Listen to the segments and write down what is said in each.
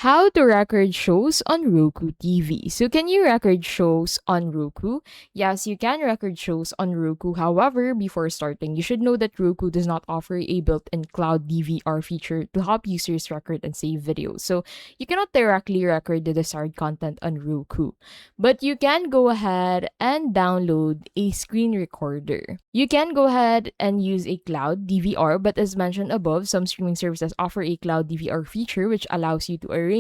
How to record shows on Roku TV. So, can you record shows on Roku? Yes, you can record shows on Roku. However, before starting, you should know that Roku does not offer a built in cloud DVR feature to help users record and save videos. So, you cannot directly record the desired content on Roku. But you can go ahead and download a screen recorder. You can go ahead and use a cloud DVR, but as mentioned above, some streaming services offer a cloud DVR feature which allows you to arrange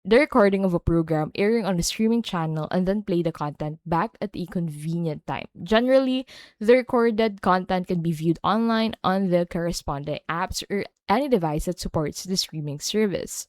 the recording of a program airing on a streaming channel and then play the content back at a convenient time. Generally, the recorded content can be viewed online on the corresponding apps or any device that supports the streaming service.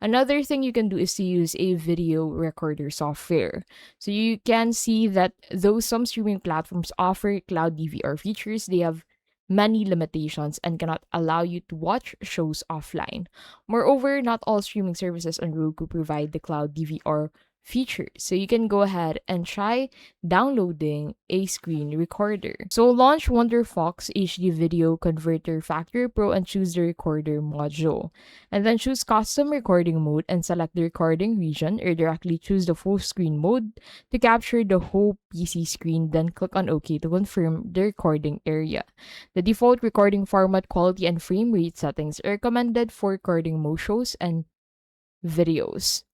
Another thing you can do is to use a video recorder software. So you can see that though some streaming platforms offer cloud DVR features, they have many limitations and cannot allow you to watch shows offline. Moreover, not all streaming services on Roku provide the cloud DVR feature. So you can go ahead and try downloading a screen recorder. So launch WonderFox HD Video Converter Factory Pro and choose the recorder module. And then choose custom recording mode and select the recording region or directly choose the full screen mode to capture the whole PC screen. Then click on OK to confirm the recording area. The default recording format, quality, and frame rate settings are recommended for recording most shows and videos.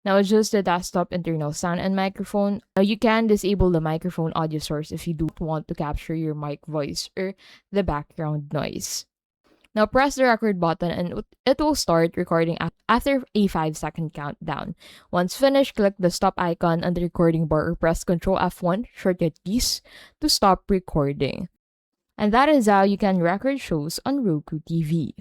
Now adjust the desktop internal sound and microphone. You can disable the microphone audio source if you don't want to capture your mic voice or the background noise. Now press the record button and it will start recording after a 5-second countdown. Once finished, click the stop icon on the recording bar or press Ctrl F1 shortcut keys to stop recording. And that is how you can record shows on Roku TV.